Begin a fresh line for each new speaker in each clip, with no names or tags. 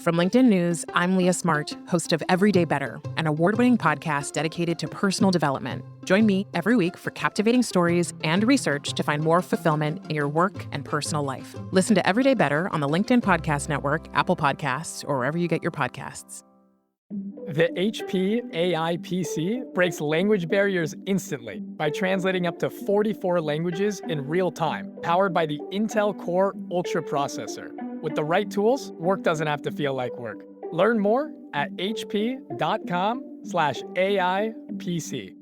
From LinkedIn News, I'm Leah Smart, host of Everyday Better, an award-winning podcast dedicated to personal development. Join me every week for captivating stories and research to find more fulfillment in your work and personal life. Listen to Everyday Better on the LinkedIn Podcast Network, Apple Podcasts, or wherever you get your podcasts.
The HP AI PC breaks language barriers instantly by translating up to 44 languages in real time, powered by the Intel Core Ultra processor. With the right tools, work doesn't have to feel like work. Learn more at hp.com/AI PC.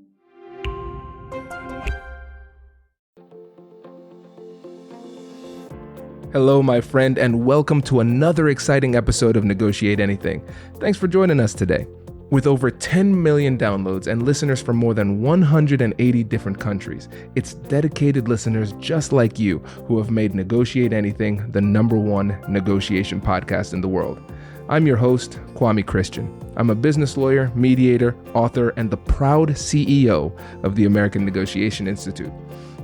Hello, my friend, and welcome to another exciting episode of Negotiate Anything. Thanks for joining us today. With over 10 million downloads and listeners from more than 180 different countries, it's dedicated listeners just like you who have made Negotiate Anything the #1 negotiation podcast in the world. I'm your host, Kwame Christian. I'm a business lawyer, mediator, author, and the proud CEO of the American Negotiation Institute.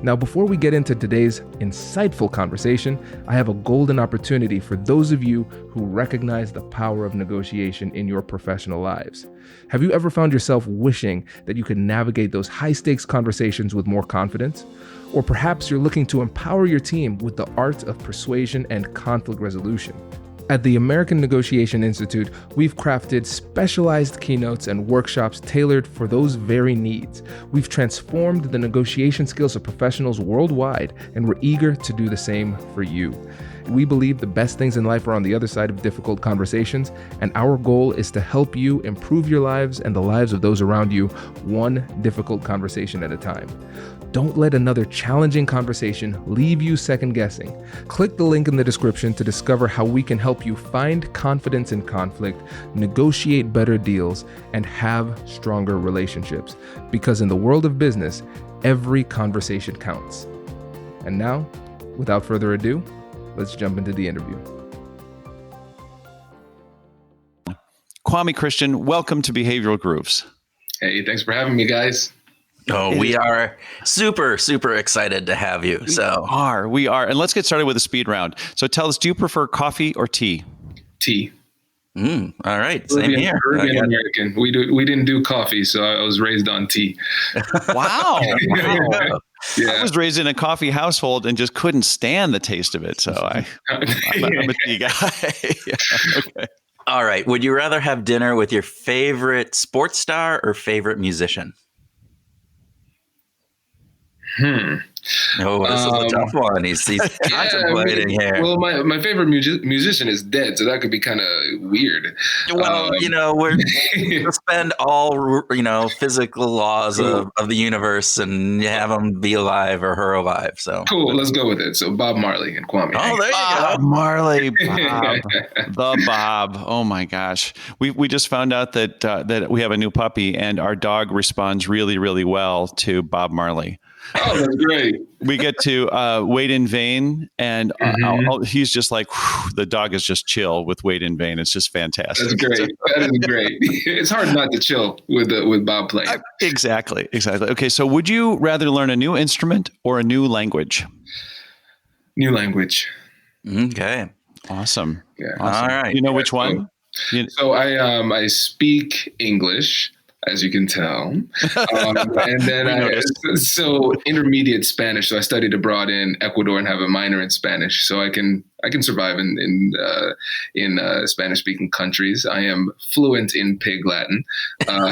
Now, before we get into today's insightful conversation, I have a golden opportunity for those of you who recognize the power of negotiation in your professional lives. Have you ever found yourself wishing that you could navigate those high-stakes conversations with more confidence? Or perhaps you're looking to empower your team with the art of persuasion and conflict resolution. At the American Negotiation Institute, we've crafted specialized keynotes and workshops tailored for those very needs. We've transformed the negotiation skills of professionals worldwide, and we're eager to do the same for you. We believe the best things in life are on the other side of difficult conversations, and our goal is to help you improve your lives and the lives of those around you, one difficult conversation at a time. Don't let another challenging conversation leave you second guessing. Click the link in the description to discover how we can help you find confidence in conflict, negotiate better deals, and have stronger relationships. Because in the world of business, every conversation counts. And now, without further ado, let's jump into the interview.
Kwame Christian, welcome to Behavioral Grooves.
Hey, thanks for having me, guys.
Oh, we are super, super excited to have you.
We are. And let's get started with a speed round. So tell us, do you prefer coffee or tea?
Tea.
All right. Same here.
Caribbean American. We didn't do coffee, so I was raised on tea.
Wow.
Yeah.
I was raised in a coffee household and just couldn't stand the taste of it. So I'm a tea guy. Yeah, okay.
All right. Would you rather have dinner with your favorite sports star or favorite musician? Oh, this is a tough one. He's contemplating here.
Well, my favorite musician is dead, so that could be kind of weird.
Well, we're suspend all, physical laws of the universe and have him be alive or her alive. So
cool. Let's go with it. So Bob Marley and Kwame.
Oh, there you
Bob
go.
Marley, Bob, the Bob. Oh my gosh, we just found out that we have a new puppy, and our dog responds really, really well to Bob Marley.
Oh, that's great.
We get to Wait in Vain, and he's just like, the dog is just chill with Wait in Vain. It's just fantastic.
That's great. That is great. It's hard not to chill with Bob playing.
Exactly. Okay, so would you rather learn a new instrument or a new language?
New language.
Okay.
Awesome.
Yeah.
Awesome.
All right.
You know which one?
So I speak English, as you can tell, and then so intermediate Spanish. So I studied abroad in Ecuador and have a minor in Spanish, so I can survive in Spanish speaking countries. I am fluent in Pig Latin, and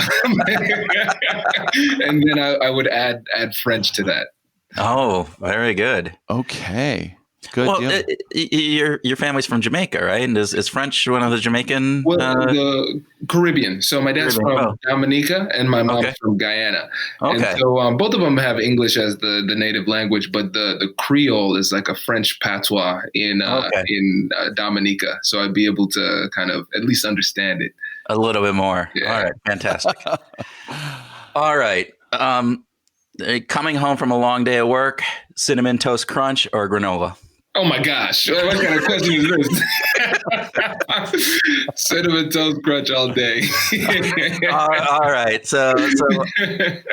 then I would add French to that.
Oh, very good.
Okay. Good deal.
Your family's from Jamaica, right? And is French one of the Jamaican?
The Caribbean. So my dad's from Dominica and my mom's from Guyana.
Okay.
And so both of them have English as the native language, but the Creole is like a French patois in Dominica. So I'd be able to kind of at least understand it
a little bit more.
Yeah.
All right. Fantastic. All right. Coming home from a long day of work, Cinnamon Toast Crunch or granola?
Oh my gosh. What kind of question is this? Cinnamon Toast Crunch all day.
All right. So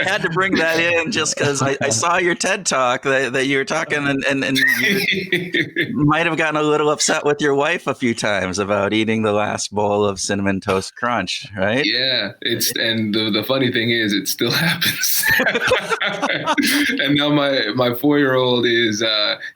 had to bring that in just because I saw your TED Talk that you were talking and you might have gotten a little upset with your wife a few times about eating the last bowl of Cinnamon Toast Crunch, right?
Yeah. And the funny thing is it still happens. And now my 4-year-old is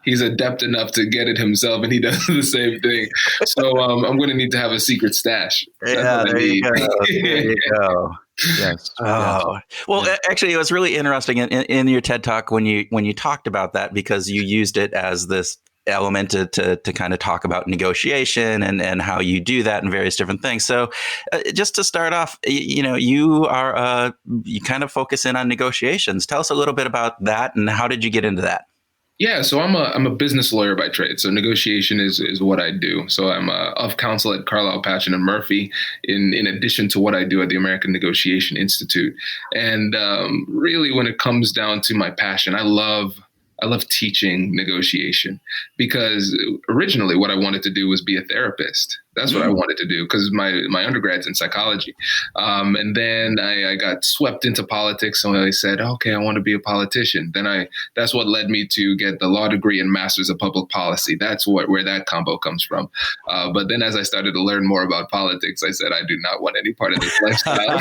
he's adept enough to get it himself, and he does the same thing. So I'm going to need to have a secret stash.
Yeah, there you go. There you go.
Yes.
Oh, well, actually, it was really interesting in your TED Talk when you talked about that, because you used it as this element to kind of talk about negotiation and how you do that and various different things. So just to start off, you kind of focus in on negotiations. Tell us a little bit about that, and how did you get into that?
Yeah, so I'm a business lawyer by trade. So negotiation is what I do. So I'm of counsel at Carlisle, Patchen and Murphy, in addition to what I do at the American Negotiation Institute. And really, when it comes down to my passion, I love teaching negotiation, because originally what I wanted to do was be a therapist. That's what I wanted to do, because my undergrad's in psychology. And then I got swept into politics. So I said, okay, I want to be a politician. Then that's what led me to get the law degree and master's of public policy. That's where that combo comes from. But then as I started to learn more about politics, I said, I do not want any part of this lifestyle.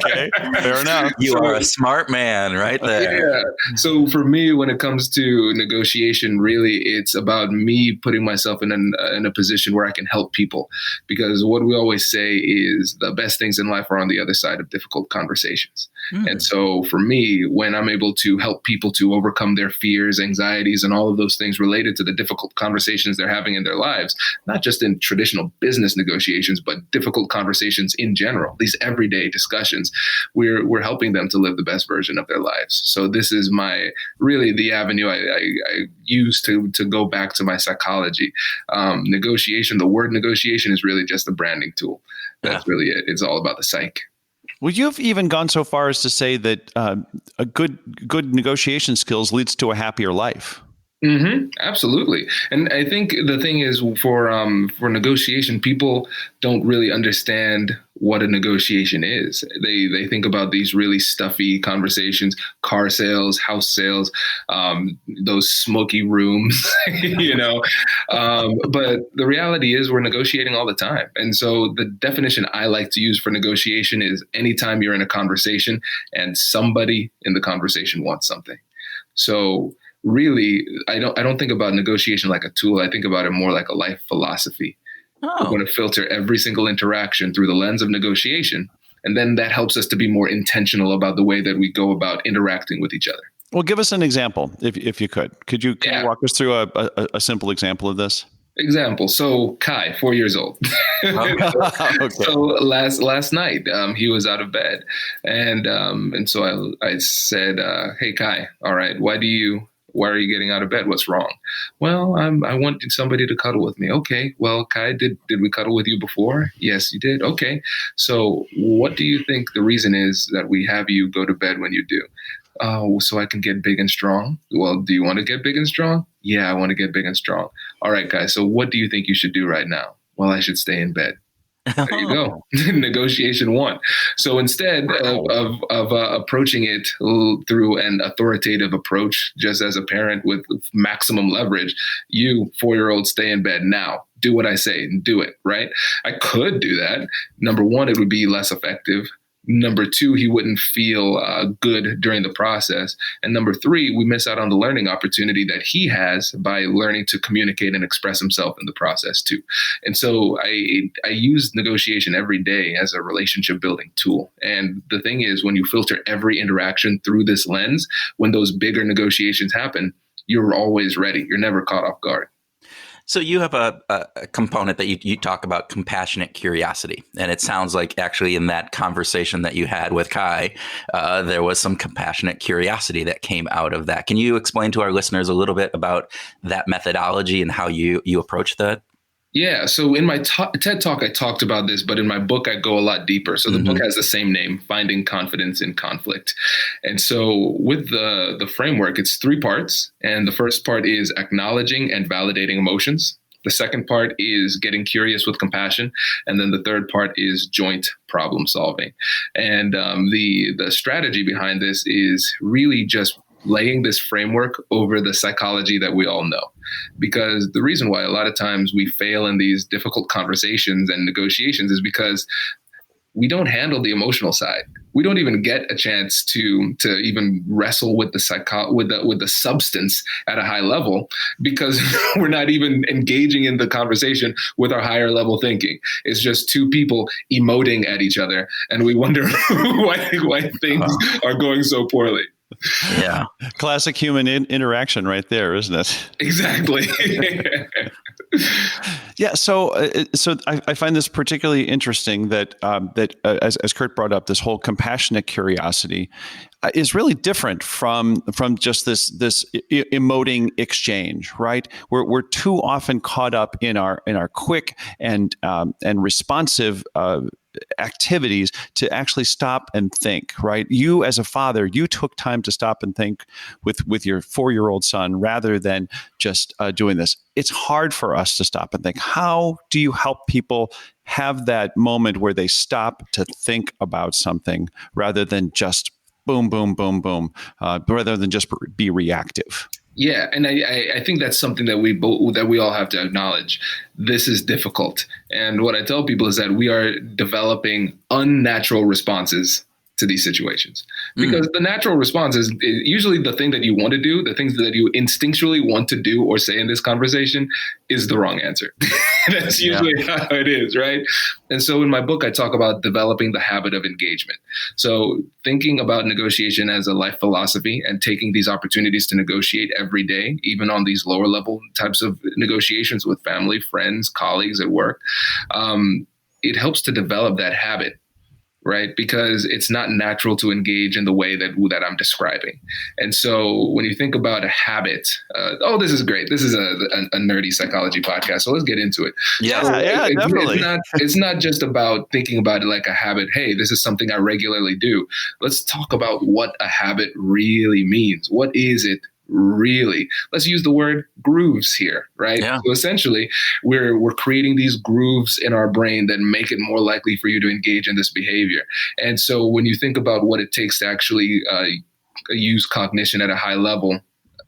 Okay, fair enough.
You are a smart man right there.
Yeah. So for me, when it comes to negotiation, really, it's about me putting myself in a position where I can help people, because what we always say is the best things in life are on the other side of difficult conversations. And so for me, when I'm able to help people to overcome their fears, anxieties, and all of those things related to the difficult conversations they're having in their lives, not just in traditional business negotiations, but difficult conversations in general, these everyday discussions, we're helping them to live the best version of their lives. So this is really the avenue I use to go back to my psychology. Negotiation, the word negotiation is really just a branding tool. That's really it. It's all about the psyche.
Well, you've even gone so far as to say that a good negotiation skills leads to a happier life.
Mm-hmm. Absolutely. And I think the thing is, for negotiation, people don't really understand what a negotiation is. They think about these really stuffy conversations, car sales, house sales, those smoky rooms, but the reality is we're negotiating all the time. And so the definition I like to use for negotiation is anytime you're in a conversation and somebody in the conversation wants something. So really, I don't think about negotiation like a tool. I think about it more like a life philosophy. We're going to filter every single interaction through the lens of negotiation. And then that helps us to be more intentional about the way that we go about interacting with each other.
Well, give us an example, if you could. Could you walk us through a simple example of this?
Example. So Kai, 4 years old.
Okay.
So last night, he was out of bed. And so I said, hey, Kai, all right, why are you getting out of bed? What's wrong? Well, I want somebody to cuddle with me. Okay. Well, Kai, did we cuddle with you before? Yes, you did. Okay. So what do you think the reason is that we have you go to bed when you do? So I can get big and strong. Well, do you want to get big and strong? Yeah, I want to get big and strong. All right, guys. So what do you think you should do right now? Well, I should stay in bed. There you go. Negotiation 1. So instead of approaching it through an authoritative approach, just as a parent with maximum leverage, you 4-year-old stay in bed now. Do what I say and do it, right? I could do that. Number 1, it would be less effective. Number 2, he wouldn't feel good during the process. And number 3, we miss out on the learning opportunity that he has by learning to communicate and express himself in the process too. And so I use negotiation every day as a relationship building tool. And the thing is, when you filter every interaction through this lens, when those bigger negotiations happen, you're always ready. You're never caught off guard.
So you have a component that you talk about, compassionate curiosity. And it sounds like actually in that conversation that you had with Kai, there was some compassionate curiosity that came out of that. Can you explain to our listeners a little bit about that methodology and how you approach that?
Yeah. So in my TED Talk, I talked about this, but in my book, I go a lot deeper. So the book has the same name, Finding Confidence in Conflict. And so with the framework, it's 3 parts. And the first part is acknowledging and validating emotions. The second part is getting curious with compassion. And then the third part is joint problem solving. And the strategy behind this is really just laying this framework over the psychology that we all know. Because the reason why a lot of times we fail in these difficult conversations and negotiations is because we don't handle the emotional side. We don't even get a chance to even wrestle with the substance at a high level, because we're not even engaging in the conversation with our higher level thinking. It's just 2 people emoting at each other, and we wonder why things are going so poorly.
Yeah.
Classic human interaction right there, isn't it?
Exactly.
Yeah. So I find this particularly interesting that as Kurt brought up, this whole compassionate curiosity is really different from just this emoting exchange, right? We're too often caught up in our quick and responsive activities to actually stop and think, right? You as a father, you took time to stop and think with your 4-year-old son rather than just doing this. It's hard for us to stop and think. How do you help people have that moment where they stop to think about something rather than just boom, boom, boom, boom, rather than just be reactive?
Yeah, and I think that's something that we all have to acknowledge. This is difficult. And what I tell people is that we are developing unnatural responses to these situations, because the natural response is usually the thing that you want to do, the things that you instinctually want to do or say in this conversation is the wrong answer. That's usually how it is, right? And so in my book, I talk about developing the habit of engagement. So thinking about negotiation as a life philosophy and taking these opportunities to negotiate every day, even on these lower level types of negotiations with family, friends, colleagues at work, it helps to develop that habit. Right? Because it's not natural to engage in the way that I'm describing. And so when you think about a habit, this is great. This is a nerdy psychology podcast. So let's get into it.
Yeah,
definitely.
It's not just about thinking about it like a habit. Hey, this is something I regularly do. Let's talk about what a habit really means. What is it? Really, let's use the word grooves here, right?
Yeah.
So essentially, we're creating these grooves in our brain that make it more likely for you to engage in this behavior. And so when you think about what it takes to actually use cognition at a high level,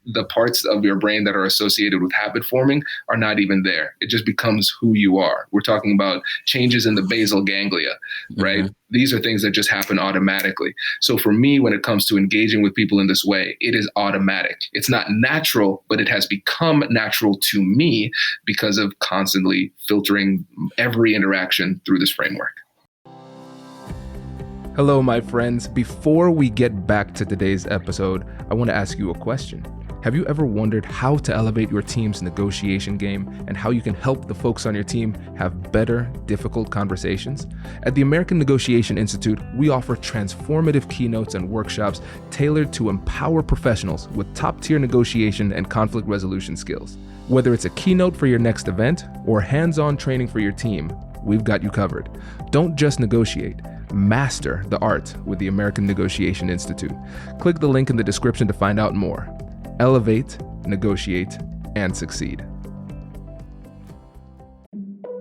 the parts of your brain that are associated with habit forming are not even there. It just becomes who you are. We're talking about changes in the basal ganglia, right? These are things that just happen automatically. So for me, when it comes to engaging with people in this way, it is automatic. It's not natural, but it has become natural to me because of constantly filtering every interaction through this framework.
Hello, my friends. Before we get back to today's episode, I want to ask you a question. Have you ever wondered how to elevate your team's negotiation game and how you can help the folks on your team have better, difficult conversations? At the American Negotiation Institute, we offer transformative keynotes and workshops tailored to empower professionals with top-tier negotiation and conflict resolution skills. Whether it's a keynote for your next event or hands-on training for your team, we've got you covered. Don't just negotiate. Master the art with the American Negotiation Institute. Click the link in the description to find out more. Elevate, negotiate, and succeed.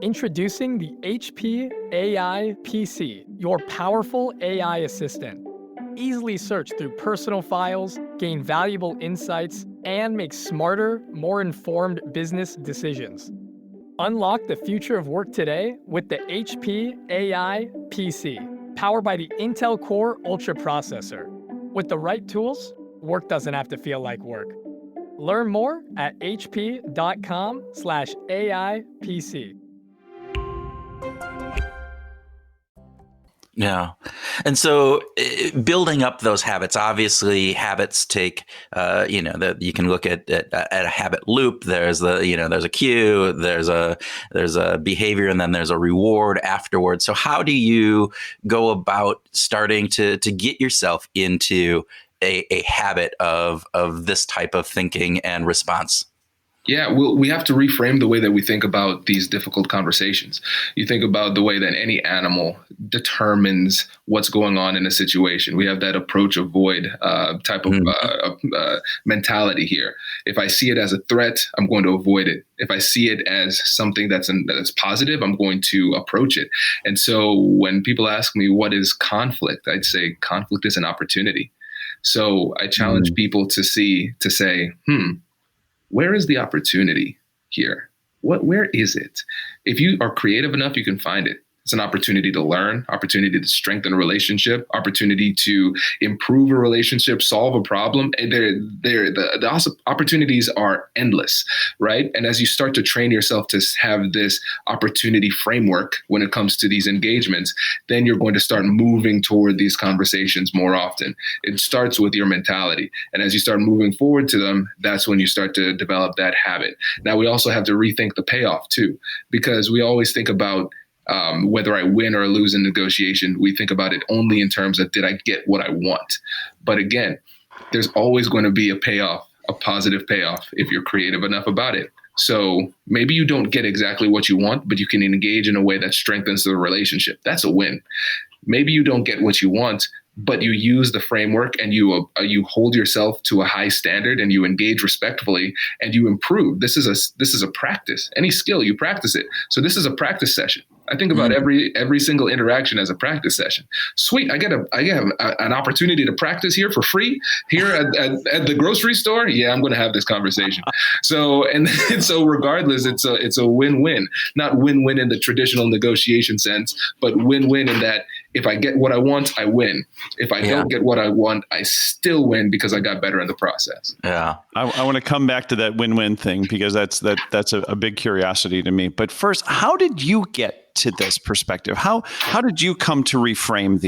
Introducing the HP AI PC, your powerful AI assistant. Easily search through personal files, gain valuable insights, and make smarter, more informed business decisions. Unlock the future of work today with the HP AI PC, powered by the Intel Core Ultra processor. With the right tools, work doesn't have to feel like work. Learn more at hp.com/AIPC.
Yeah. And so building up those habits, obviously habits take, you can look at a habit loop. There's there's a cue, there's a behavior, and then there's a reward afterwards. So how do you go about starting to get yourself into a habit of this type of thinking and response?
Yeah, well, we have to reframe the way that we think about these difficult conversations. You think about the way that any animal determines what's going on in a situation. We have that approach avoid type of mentality here. If I see it as a threat, I'm going to avoid it. If I see it as something that's positive, I'm going to approach it. And so when people ask me what is conflict, I'd say conflict is an opportunity. So I challenge people to say, where is the opportunity here? Where is it? If you are creative enough, you can find it. It's an opportunity to learn, opportunity to strengthen a relationship, opportunity to improve a relationship, solve a problem. The opportunities are endless, right? And as you start to train yourself to have this opportunity framework when it comes to these engagements, then you're going to start moving toward these conversations more often. It starts with your mentality. And as you start moving forward to them, that's when you start to develop that habit. Now, we also have to rethink the payoff too, because we always think about whether I win or lose in negotiation. We think about it only in terms of, did I get what I want? But again, there's always going to be a payoff, a positive payoff, if you're creative enough about it. So maybe you don't get exactly what you want, but you can engage in a way that strengthens the relationship. That's a win. Maybe you don't get what you want, but you use the framework and you hold yourself to a high standard and you engage respectfully and you improve. This is a practice. Any skill, you practice it. So this is a practice session. I think about every single interaction as a practice session. Sweet, I get an opportunity to practice here for free here at the grocery store. Yeah, I'm going to have this conversation. So regardless, it's a win-win. Not win-win in the traditional negotiation sense, but win-win in that if I get what I want, I win. If I don't get what I want, I still win because I got better in the process.
Yeah,
I want to come back to that win-win thing because that's a big curiosity to me. But first, how did you get to this perspective? How did you come to reframe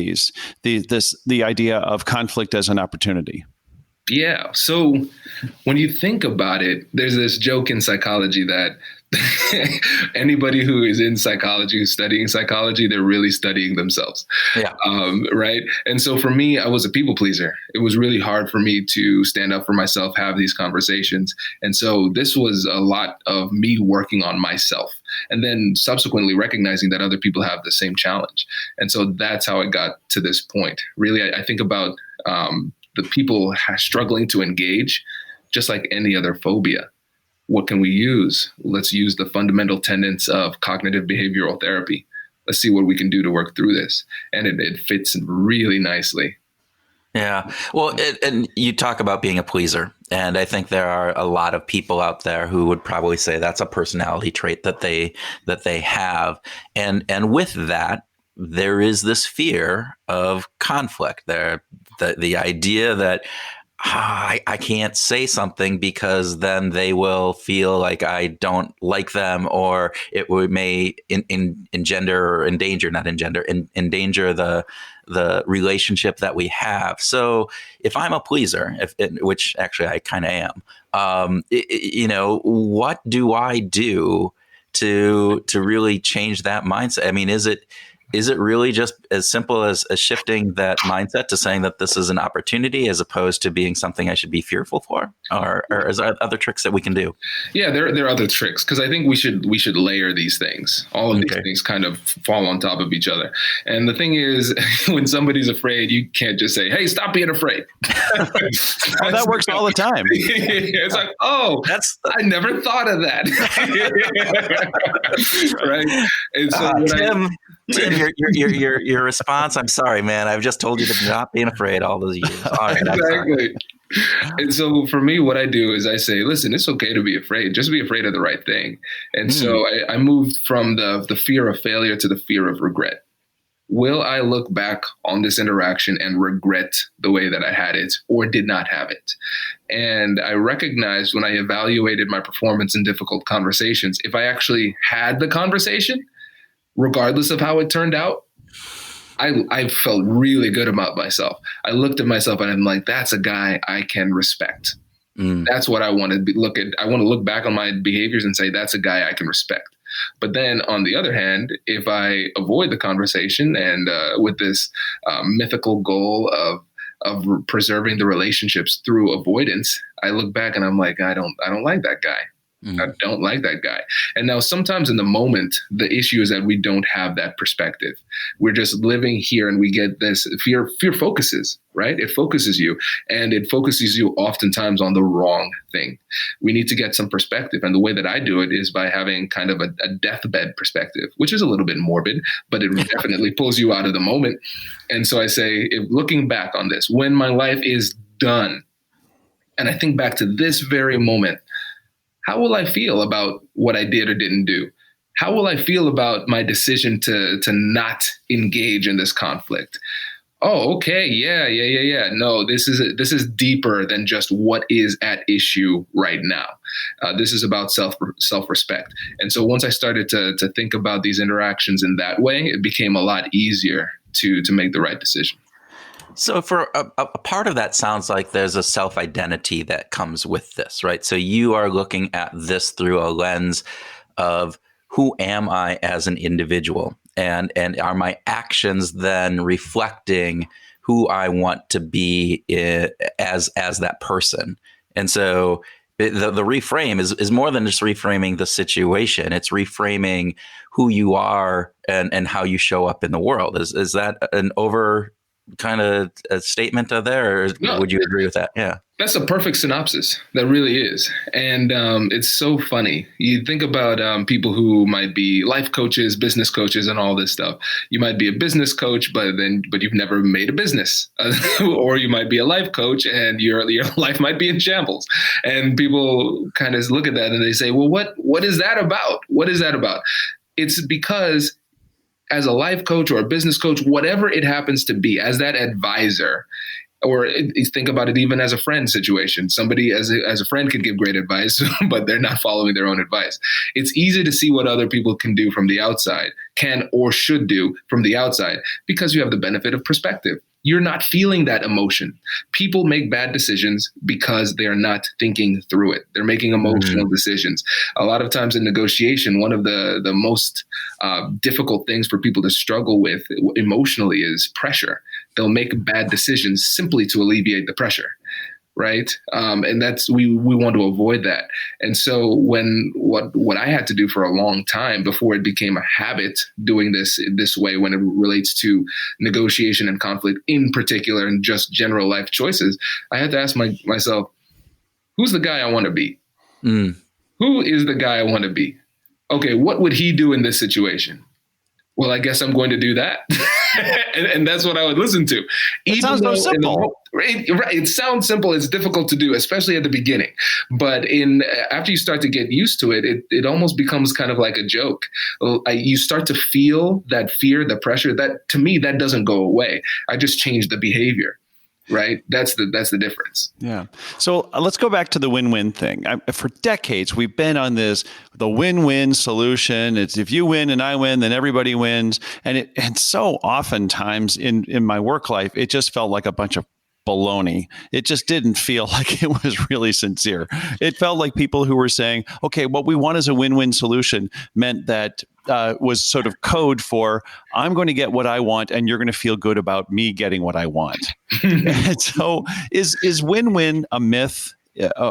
the idea of conflict as an opportunity?
Yeah. So when you think about it, there's this joke in psychology that anybody who is in psychology, who's studying psychology, they're really studying themselves.
Yeah.
Right. And so for me, I was a people pleaser. It was really hard for me to stand up for myself, have these conversations. And so this was a lot of me working on myself and then subsequently recognizing that other people have the same challenge. And so that's how it got to this point. Really, I think about the people struggling to engage, just like any other phobia. What can we use? Let's use the fundamental tenets of cognitive behavioral therapy. Let's see what we can do to work through this. And it fits really nicely.
Yeah. Well, and you talk about being a pleaser. And I think there are a lot of people out there who would probably say that's a personality trait that they have. And with that, there is this fear of conflict. The idea that I can't say something because then they will feel like I don't like them, or it may endanger the relationship that we have. So if I'm a pleaser, which actually I kind of am, what do I do to really change that mindset? I mean, is it really just as simple as shifting that mindset to saying that this is an opportunity as opposed to being something I should be fearful for? Or is there other tricks that we can do?
Yeah, there are other tricks, because I think we should layer these things. All of these things kind of fall on top of each other. And the thing is, when somebody's afraid, you can't just say, "Hey, stop being afraid."
That works all the time.
It's like, I never thought of that. Right? And so
Tim, your response. I'm sorry, man. I've just told you to not being afraid all those years. All right,
exactly. And so for me, what I do is I say, listen, it's okay to be afraid. Just be afraid of the right thing. And so I moved from the fear of failure to the fear of regret. Will I look back on this interaction and regret the way that I had it or did not have it? And I recognized when I evaluated my performance in difficult conversations, if I actually had the conversation, regardless of how it turned out, I felt really good about myself. I looked at myself and I'm like, that's a guy I can respect. That's what I want to look at. I want to look back on my behaviors and say, that's a guy I can respect. But then on the other hand, if I avoid the conversation and with this mythical goal of preserving the relationships through avoidance, I look back and I'm like, I don't like that guy. I don't like that guy. And now sometimes in the moment, the issue is that we don't have that perspective. We're just living here and we get this fear focuses, right? It focuses you, and it focuses you oftentimes on the wrong thing. We need to get some perspective. And the way that I do it is by having kind of a deathbed perspective, which is a little bit morbid, but it definitely pulls you out of the moment. And so I say, if looking back on this, when my life is done, and I think back to this very moment, how will I feel about what I did or didn't do? How will I feel about my decision to not engage in this conflict? Oh, okay. Yeah. No, this is deeper than just what is at issue right now. This is about self-respect. And so once I started to think about these interactions in that way, it became a lot easier to make the right decision.
So for a part of that sounds like there's a self-identity that comes with this, right? So you are looking at this through a lens of who am I as an individual? And are my actions then reflecting who I want to be as that person? And so the reframe is more than just reframing the situation. It's reframing who you are and how you show up in the world. Is that an over kind of a statement of there, or
No,
would you agree with that? Yeah.
That's a perfect synopsis. That really is. And it's so funny. You think about people who might be life coaches, business coaches, and all this stuff. You might be a business coach, but you've never made a business. Or you might be a life coach and your life might be in shambles. And people kind of look at that and they say, well, what is that about? What is that about? It's because as a life coach or a business coach, whatever it happens to be, as that advisor, or think about it even as a friend situation. Somebody as a friend can give great advice, but they're not following their own advice. It's easy to see what other people can do from the outside, can or should do from the outside, because you have the benefit of perspective. You're not feeling that emotion. People make bad decisions because they are not thinking through it. They're making emotional decisions. A lot of times in negotiation, one of the most difficult things for people to struggle with emotionally is pressure. They'll make bad decisions simply to alleviate the pressure. Right. And that's we want to avoid that. And so what I had to do for a long time before it became a habit doing this way when it relates to negotiation and conflict in particular and just general life choices, I had to ask myself, who's the guy I want to be? Who is the guy I want to be? OK, what would he do in this situation? Well, I guess I'm going to do that. and that's what I would listen to.
It sounds so simple.
It sounds simple. It's difficult to do, especially at the beginning. But after you start to get used to it, it almost becomes kind of like a joke. You start to feel that fear, the pressure. That to me, that doesn't go away. I just change the behavior. Right. That's the difference.
Yeah. So let's go back to the win-win thing. For decades, we've been on the win-win solution. It's if you win and I win, then everybody wins. And so oftentimes in my work life, it just felt like a bunch of baloney. It just didn't feel like it was really sincere. It felt like people who were saying, okay, what we want is a win-win solution meant that was sort of code for I'm going to get what I want and you're going to feel good about me getting what I want. And so is win-win a myth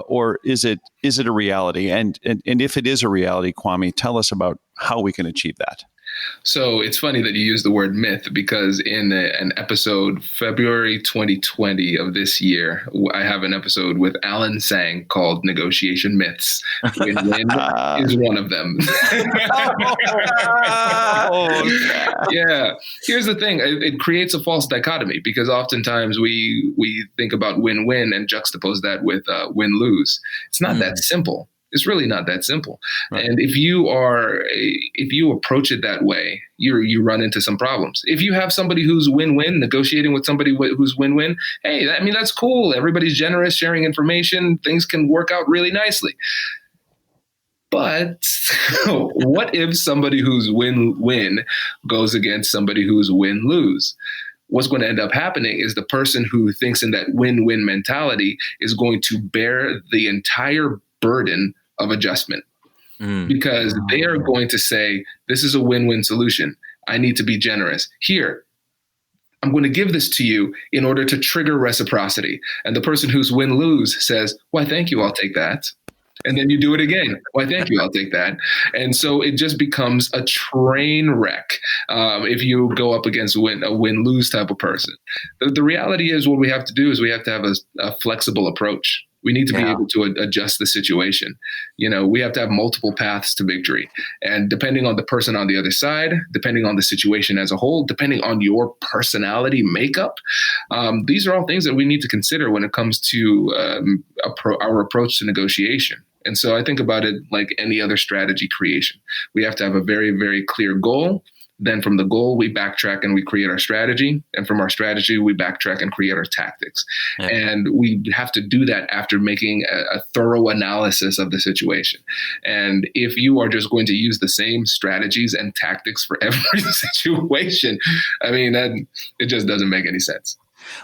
or is it a reality? And if it is a reality, Kwame, tell us about how we can achieve that.
So it's funny that you use the word myth because in an episode, February 2020 of this year, I have an episode with Alan Sang called Negotiation Myths. Win-win is one of them. Yeah. Here's the thing. It creates a false dichotomy because oftentimes we think about win-win and juxtapose that with win-lose. It's not that simple. It's really not that simple. Right. And if you approach it that way, you run into some problems. If you have somebody who's win-win, negotiating with somebody who's win-win, hey, that's cool. Everybody's generous, sharing information. Things can work out really nicely. But what if somebody who's win-win goes against somebody who's win-lose? What's going to end up happening is the person who thinks in that win-win mentality is going to bear the entire burden of adjustment because they are going to say, this is a win-win solution. I need to be generous. Here, I'm going to give this to you in order to trigger reciprocity. And the person who's win-lose says, why, thank you. I'll take that. And then you do it again. Why, thank you. I'll take that. And so it just becomes a train wreck if you go up against a win-lose type of person. The reality is what we have to do is we have to have a flexible approach. We need to be able to adjust the situation. We have to have multiple paths to victory. And depending on the person on the other side, depending on the situation as a whole, depending on your personality makeup, these are all things that we need to consider when it comes to our approach to negotiation. And so I think about it like any other strategy creation. We have to have a very, very clear goal. Then from the goal, we backtrack and we create our strategy. And from our strategy, we backtrack and create our tactics. Yeah. And we have to do that after making a thorough analysis of the situation. And if you are just going to use the same strategies and tactics for every situation, I mean, it just doesn't make any sense.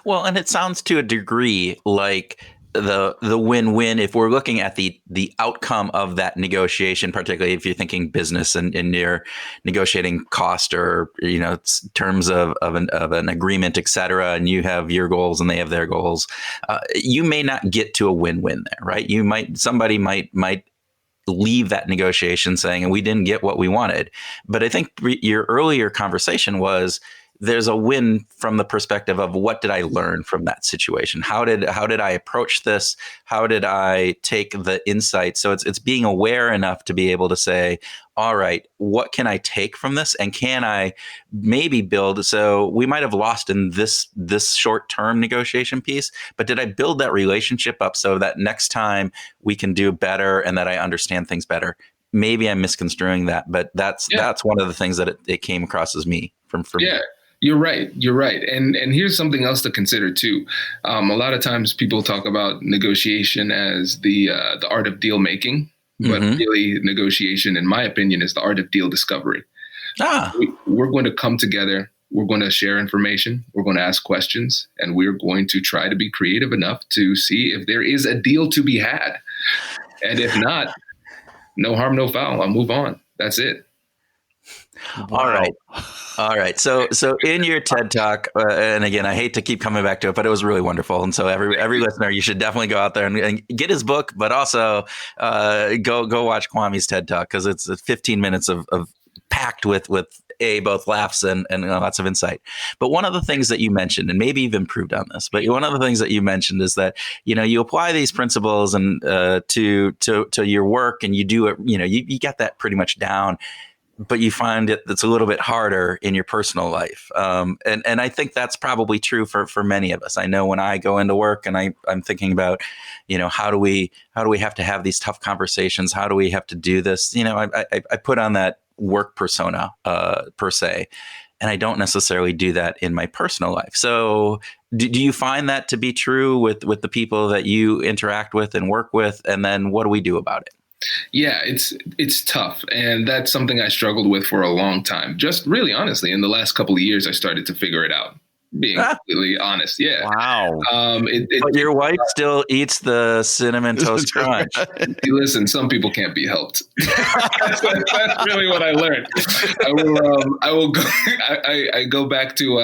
Well, and it sounds to a degree like the win-win if we're looking at the outcome of that negotiation, particularly if you're thinking business and you're negotiating cost or terms of an agreement, et cetera, and you have your goals and they have their goals, you may not get to a win-win there, right? Somebody might leave that negotiation saying, and we didn't get what we wanted. But I think your earlier conversation was, there's a win from the perspective of what did I learn from that situation? How did I approach this? How did I take the insight? So it's being aware enough to be able to say, all right, what can I take from this? And can I maybe build? So we might have lost in this short-term negotiation piece, but did I build that relationship up so that next time we can do better and that I understand things better? Maybe I'm misconstruing that, but that's one of the things that it came across as me from me.
You're right. And here's something else to consider too. A lot of times people talk about negotiation as the art of deal making, but really negotiation, in my opinion, is the art of deal discovery. We're going to come together. We're going to share information. We're going to ask questions, and we're going to try to be creative enough to see if there is a deal to be had. And if not, no harm, no foul. I'll move on. That's it.
Wow. All right. So in your TED Talk, and again, I hate to keep coming back to it, but it was really wonderful. And so every listener, you should definitely go out there and get his book, but also go watch Kwame's TED Talk, because it's 15 minutes of packed with both laughs and lots of insight. But one of the things that you mentioned, and maybe you've improved on this, but one of the things that you mentioned is that, you apply these principles and to your work, and you do it, you get that pretty much down, but you find it's a little bit harder in your personal life. And I think that's probably true for many of us. I know when I go into work and I'm thinking about, how do we have to have these tough conversations? How do we have to do this? I put on that work persona per se, and I don't necessarily do that in my personal life. So do you find that to be true with the people that you interact with and work with? And then what do we do about it?
Yeah, it's tough. And that's something I struggled with for a long time. Just really honestly, in the last couple of years, I started to figure it out. Being completely honest. Yeah.
Wow. But your wife still eats the Cinnamon Toast Crunch.
Listen, some people can't be helped. That's really what I learned. I go back to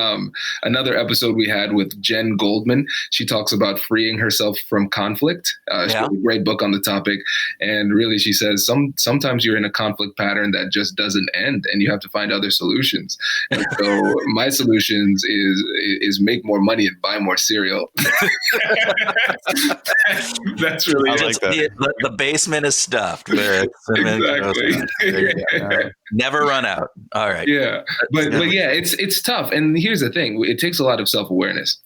another episode we had with Jen Goldman. She talks about freeing herself from conflict. She has a great book on the topic. And really, she says sometimes you're in a conflict pattern that just doesn't end, and you have to find other solutions. And so my solutions is make more money and buy more cereal. That's really
like that.
The basement is stuffed.
Exactly.
Never run out. All right.
Yeah. But yeah, it's tough. And here's the thing. It takes a lot of self-awareness.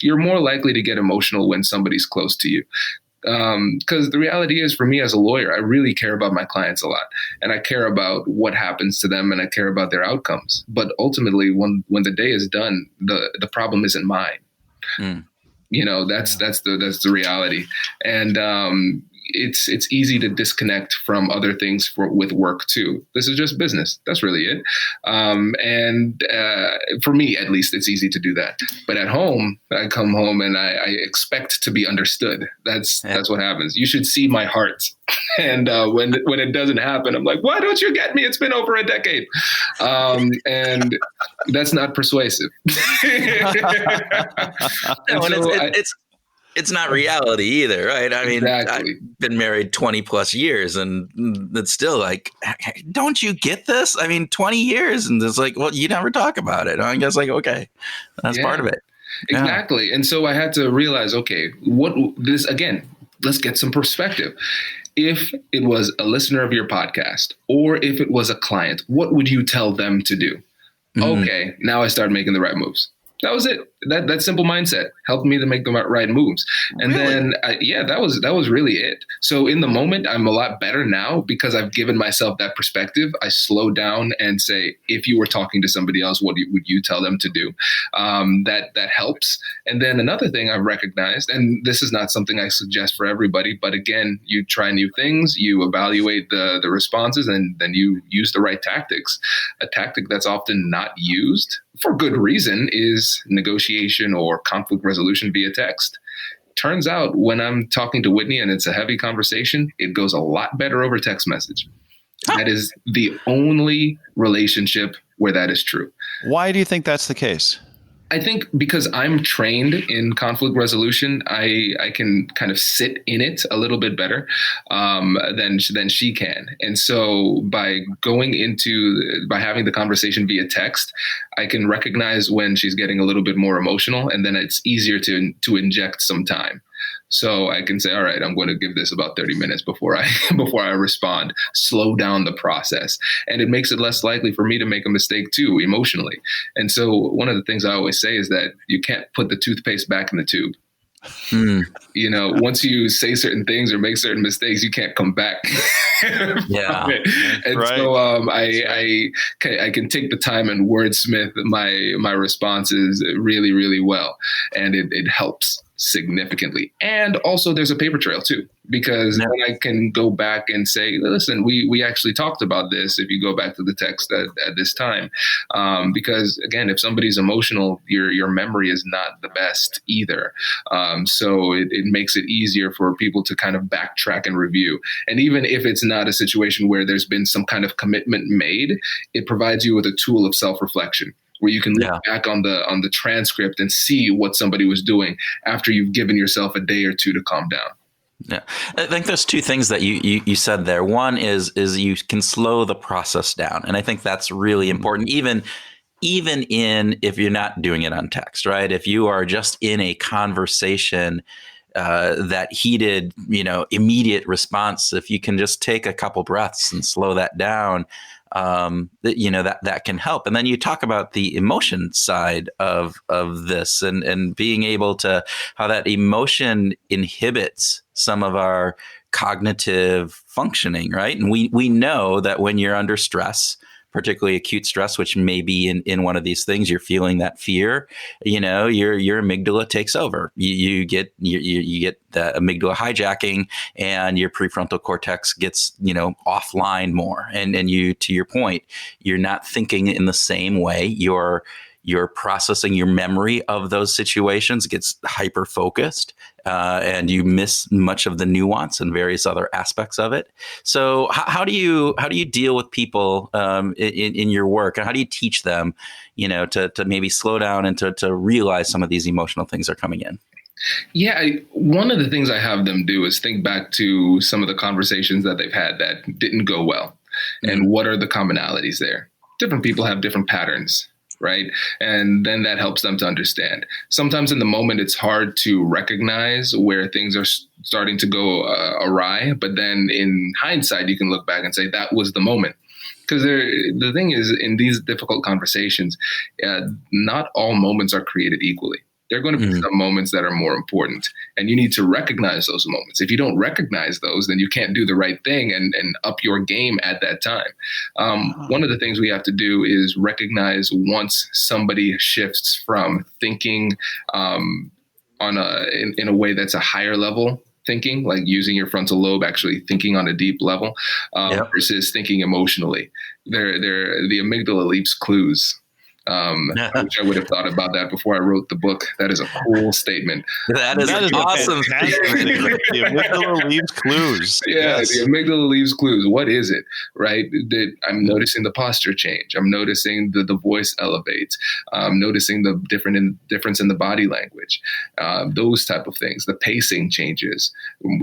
You're more likely to get emotional when somebody's close to you. Because the reality is, for me as a lawyer, I really care about my clients a lot, and I care about what happens to them, and I care about their outcomes. But ultimately, when the day is done, the problem isn't mine. That's the reality. And it's easy to disconnect from other things with work too. This is just business. That's really it. And for me, at least, it's easy to do that. But at home, I come home and I expect to be understood. That's what happens. You should see my heart. And when it doesn't happen, I'm like, why don't you get me? It's been over a decade. And that's not persuasive.
it's not reality either, right? I mean,
Exactly.
I've been married 20 plus years, and it's still like, don't you get this? I mean, 20 years, and it's like, well, you never talk about it. I guess like, okay, that's part of it.
Exactly. And so I had to realize, okay, let's get some perspective. If it was a listener of your podcast or if it was a client, what would you tell them to do? Okay, now I started making the right moves. That was it. That simple mindset helped me to make the right moves. And then, that was really it. So in the moment, I'm a lot better now because I've given myself that perspective. I slow down and say, if you were talking to somebody else, what would you tell them to do? That helps. And then another thing I've recognized, and this is not something I suggest for everybody, but again, you try new things, you evaluate the responses, and then you use the right tactics. A tactic that's often not used for good reason is negotiation or conflict resolution via text. Turns out when I'm talking to Whitney and it's a heavy conversation, it goes a lot better over text message. That is the only relationship where that is true.
Why do you think that's the case?
I think because I'm trained in conflict resolution, I can kind of sit in it a little bit better than she can. And so by having the conversation via text, I can recognize when she's getting a little bit more emotional, and then it's easier to inject some time. So I can say, all right, I'm going to give this about 30 minutes before I respond, slow down the process. And it makes it less likely for me to make a mistake too, emotionally. And so one of the things I always say is that you can't put the toothpaste back in the tube. You know, once you say certain things or make certain mistakes, you can't come back.
Yeah.
And
right.
So I can take the time and wordsmith my responses really, really well. And it helps significantly. And also there's a paper trail too, because then I can go back and say, listen, we actually talked about this. If you go back to the text at this time, because again, if somebody's emotional, your memory is not the best either. So it makes it easier for people to kind of backtrack and review. And even if it's not a situation where there's been some kind of commitment made, it provides you with a tool of self-reflection, where you can look back on the transcript and see what somebody was doing after you've given yourself a day or two to calm down.
Yeah, I think there's two things that you said there. One is you can slow the process down, and I think that's really important. Even if you're not doing it on text, right? If you are just in a conversation, that heated, immediate response, if you can just take a couple breaths and slow that down, that can help. And then you talk about the emotion side of this and being able to, how that emotion inhibits some of our cognitive functioning, right? And we know that when you're under stress, particularly acute stress, which may be in one of these things, you're feeling that fear, your amygdala takes over. You get the amygdala hijacking, and your prefrontal cortex gets, offline more. And you, to your point, you're not thinking in the same way. You're processing, your memory of those situations gets hyper focused, and you miss much of the nuance and various other aspects of it. So how do you deal with people in your work, and how do you teach them, to maybe slow down and to realize some of these emotional things are coming in?
Yeah, one of the things I have them do is think back to some of the conversations that they've had that didn't go well, and what are the commonalities there? Different people have different patterns, right? And then that helps them to understand. Sometimes in the moment, it's hard to recognize where things are starting to go awry. But then in hindsight, you can look back and say that was the moment. Because the thing is, in these difficult conversations, not all moments are created equally. There are going to be some moments that are more important, and you need to recognize those moments. If you don't recognize those, then you can't do the right thing and up your game at that time. One of the things we have to do is recognize once somebody shifts from thinking in a way that's a higher level thinking, like using your frontal lobe, actually thinking on a deep level, versus thinking emotionally. The amygdala leaves clues. I wish I would have thought about that before I wrote the book. That is a cool statement.
That is an awesome statement.
The amygdala leaves clues.
Yeah,
Yes.
the amygdala leaves clues. What is it, right? That I'm noticing the posture change. I'm noticing the voice elevates. I'm noticing the difference in the body language. Those type of things. The pacing changes.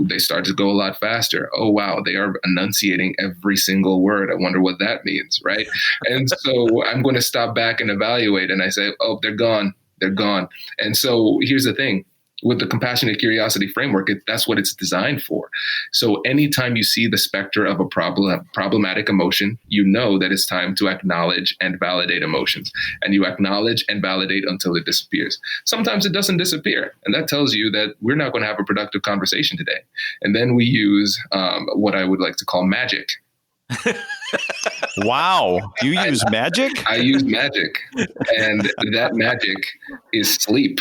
They start to go a lot faster. Oh, wow, they are enunciating every single word. I wonder what that means, right? And so I'm going to stop back and evaluate. And I say, oh, they're gone. They're gone. And so here's the thing. With the compassionate curiosity framework, that's what it's designed for. So anytime you see the specter of a problematic emotion, you know that it's time to acknowledge and validate emotions. And you acknowledge and validate until it disappears. Sometimes it doesn't disappear. And that tells you that we're not going to have a productive conversation today. And then we use what I would like to call magic.
Wow. You use magic?
I use magic. And that magic is sleep.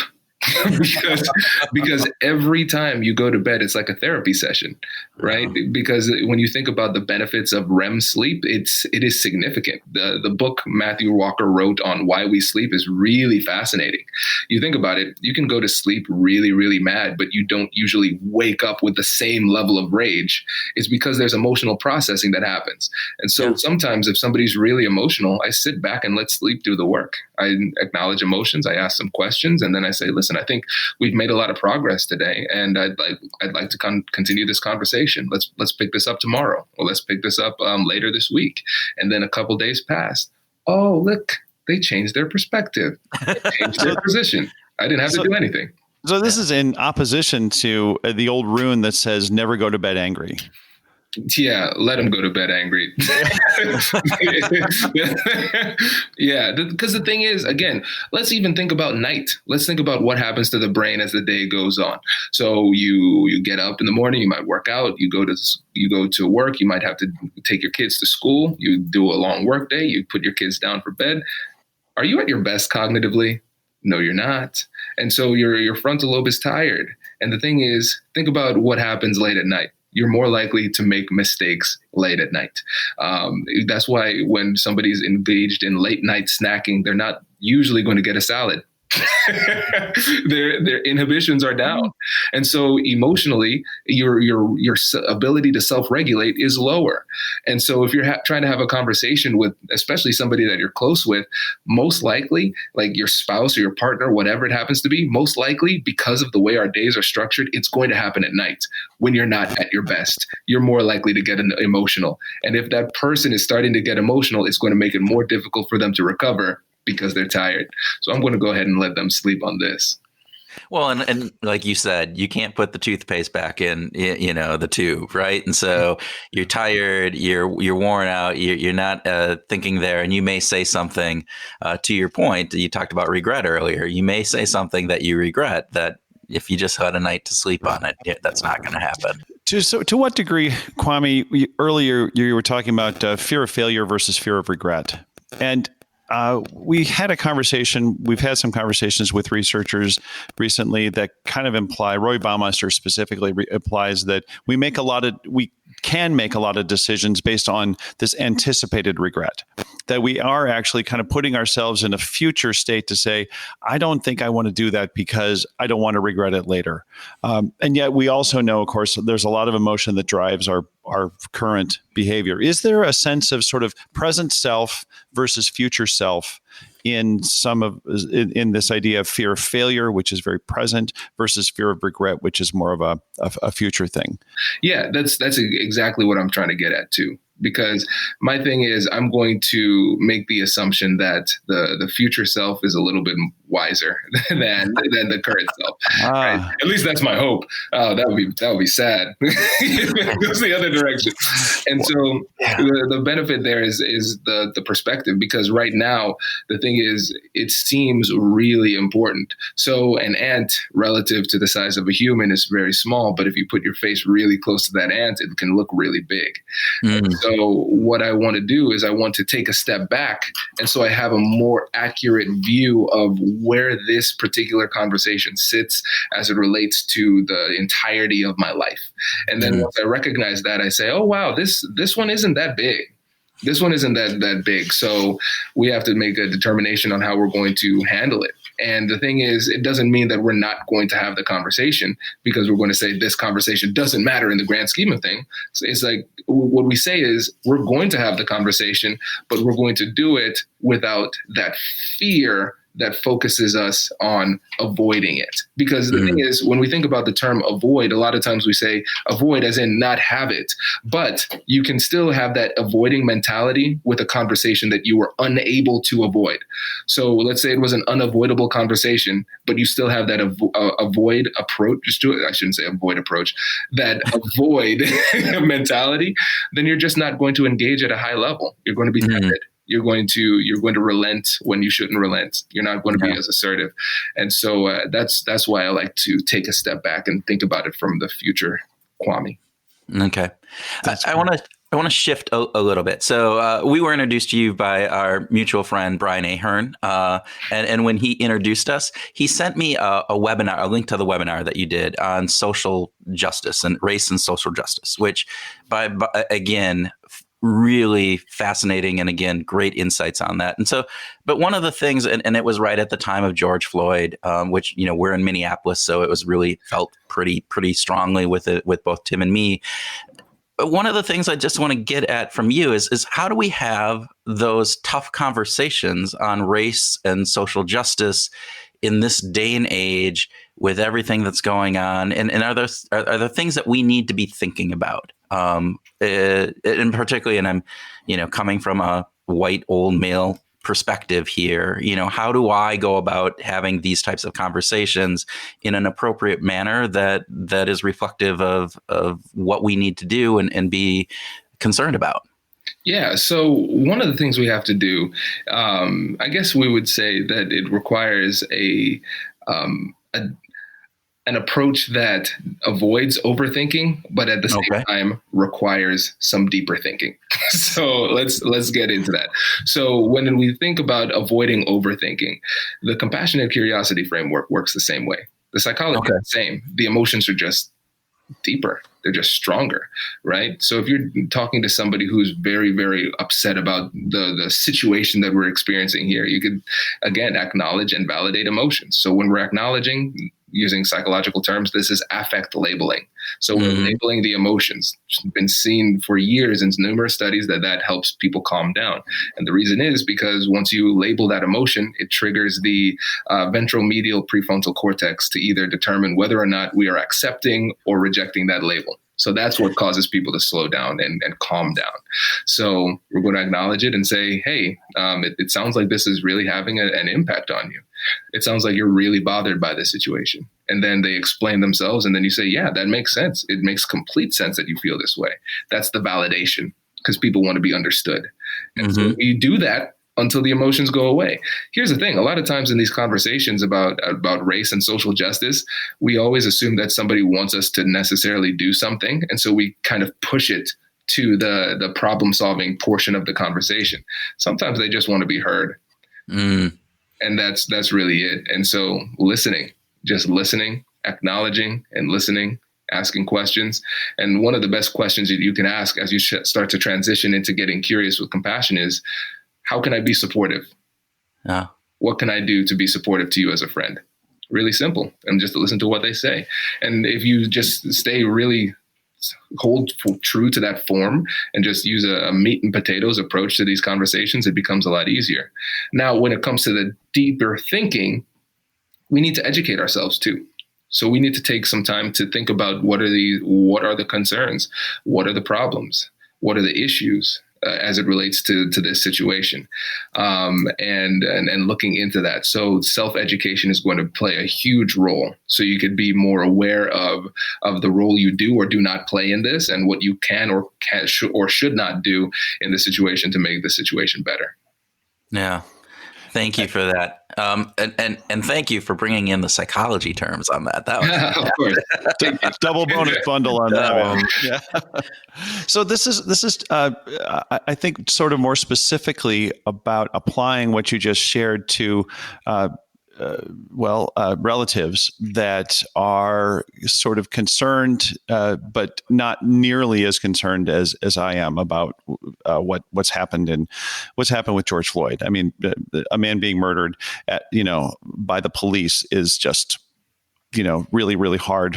because every time you go to bed, it's like a therapy session, right? Because when you think about the benefits of REM sleep, it is significant. The book Matthew Walker wrote on why we sleep is really fascinating. You think about it, you can go to sleep really, really mad, but you don't usually wake up with the same level of rage. It's because there's emotional processing that happens. And so sometimes if somebody's really emotional, I sit back and let sleep do the work. I acknowledge emotions, I ask some questions, and then I say, listen, I think we've made a lot of progress today, and I'd like to continue this conversation. Let's pick this up tomorrow, or let's pick this up later this week. And then a couple days passed. Oh, look, they changed their perspective, they changed their position. I didn't have to do anything.
So this is in opposition to the old rune that says never go to bed angry.
Yeah, let them go to bed angry. Yeah, because the thing is, again, let's even think about night. Let's think about what happens to the brain as the day goes on. So you get up in the morning, you might work out, you go to work, you might have to take your kids to school, you do a long work day, you put your kids down for bed. Are you at your best cognitively? No, you're not. And so your frontal lobe is tired. And the thing is, think about what happens late at night. You're more likely to make mistakes late at night. That's why when somebody's engaged in late night snacking, they're not usually going to get a salad. Their inhibitions are down. And so emotionally, your ability to self-regulate is lower. And so if you're trying to have a conversation with, especially somebody that you're close with, most likely, like your spouse or your partner, whatever it happens to be, most likely, because of the way our days are structured, it's going to happen at night when you're not at your best. You're more likely to get emotional. And if that person is starting to get emotional, it's going to make it more difficult for them to recover because they're tired. So I'm going to go ahead and let them sleep on this.
Well, and like you said, you can't put the toothpaste back in, the tube, right? And so you're tired, you're worn out, you're not thinking there, and you may say something. To your point, you talked about regret earlier. You may say something that you regret that if you just had a night to sleep on it, that's not going to happen.
To what degree, Kwame? Earlier you were talking about fear of failure versus fear of regret, and we had a conversation. We've had some conversations with researchers recently that kind of imply, Roy Baumeister specifically implies that we can make a lot of decisions based on this anticipated regret, that we are actually kind of putting ourselves in a future state to say, I don't think I want to do that because I don't want to regret it later. And yet we also know, of course, there's a lot of emotion that drives our current behavior. Is there a sense of sort of present self versus future self in this idea of fear of failure, which is very present, versus fear of regret, which is more of a future thing?
Yeah, that's exactly what I'm trying to get at too. Because my thing is, I'm going to make the assumption that the future self is a little bit wiser than the current self. Right? At least that's my hope. That would be sad. It goes the other direction. And so the benefit there is the perspective, because right now the thing is, it seems really important. So an ant relative to the size of a human is very small, but if you put your face really close to that ant, it can look really big. So what I want to do is I want to take a step back. And so I have a more accurate view of where this particular conversation sits as it relates to the entirety of my life. And then once I recognize that, I say, oh, wow, this one isn't that big. This one isn't that big. So we have to make a determination on how we're going to handle it. And the thing is, it doesn't mean that we're not going to have the conversation because we're going to say this conversation doesn't matter in the grand scheme of things. So it's like what we say is we're going to have the conversation, but we're going to do it without that fear that focuses us on avoiding it. Because the thing is, when we think about the term avoid, a lot of times we say avoid as in not have it, but you can still have that avoiding mentality with a conversation that you were unable to avoid. So let's say it was an unavoidable conversation, but you still have that avoid approach, just do it. I shouldn't say avoid approach, that avoid mentality, then you're just not going to engage at a high level. You're going to be tempted. You're going to relent when you shouldn't relent. You're not going to be as assertive. And so that's why I like to take a step back and think about it from the future, Kwame.
Okay. I want to shift a little bit. So we were introduced to you by our mutual friend, Brian Ahern. And when he introduced us, he sent me a webinar, a link to the webinar that you did on social justice and race and social justice, which again, really fascinating. And again, great insights on that. And so, but one of the things, and it was right at the time of George Floyd, which, we're in Minneapolis, so it was really felt pretty strongly with both Tim and me. But one of the things I just want to get at from you is how do we have those tough conversations on race and social justice in this day and age with everything that's going on? And are there things that we need to be thinking about? In particularly, and I'm, coming from a white old male perspective here, how do I go about having these types of conversations in an appropriate manner that is reflective of what we need to do and be concerned about?
Yeah. So one of the things we have to do, I guess we would say that it requires an approach that avoids overthinking, but at the same time requires some deeper thinking. So let's get into that. So when we think about avoiding overthinking, the compassionate curiosity framework works the same way. The psychology is the same. The emotions are just deeper. They're just stronger, right? So if you're talking to somebody who's very, very upset about the situation that we're experiencing here, you could, again, acknowledge and validate emotions. So when we're acknowledging, using psychological terms, this is affect labeling. So we're labeling the emotions. It's been seen for years in numerous studies that helps people calm down. And the reason is because once you label that emotion, it triggers the ventromedial prefrontal cortex to either determine whether or not we are accepting or rejecting that label. So that's what causes people to slow down and calm down. So we're going to acknowledge it and say, hey, it sounds like this is really having an impact on you. It sounds like you're really bothered by this situation. And then they explain themselves. And then you say, yeah, that makes sense. It makes complete sense that you feel this way. That's the validation, because people want to be understood. And so we do that until the emotions go away. Here's the thing. A lot of times in these conversations about race and social justice, we always assume that somebody wants us to necessarily do something. And so we kind of push it to the problem solving portion of the conversation. Sometimes they just want to be heard. And that's really it. And so just listening, acknowledging and listening, asking questions. And one of the best questions that you can ask as you start to transition into getting curious with compassion is, how can I be supportive? What can I do to be supportive to you as a friend? Really simple. And just listen to what they say. And if you just hold true to that form and just use a meat and potatoes approach to these conversations, it becomes a lot easier. Now, when it comes to the deeper thinking, we need to educate ourselves too. So we need to take some time to think about what are the concerns? What are the problems? What are the issues as it relates to this situation? And looking into that. So self-education is going to play a huge role. So you could be more aware of the role you do or do not play in this, and what you can or should not do in the situation to make the situation better.
Yeah. Thank you for that. And thank you for bringing in the psychology terms on that. That was,
of course.
Double bonus bundle on that one. Yeah. So this is I think sort of more specifically about applying what you just shared to relatives that are sort of concerned, but not nearly as concerned as I am about what's happened with George Floyd. I mean, a man being murdered by the police is just really, really hard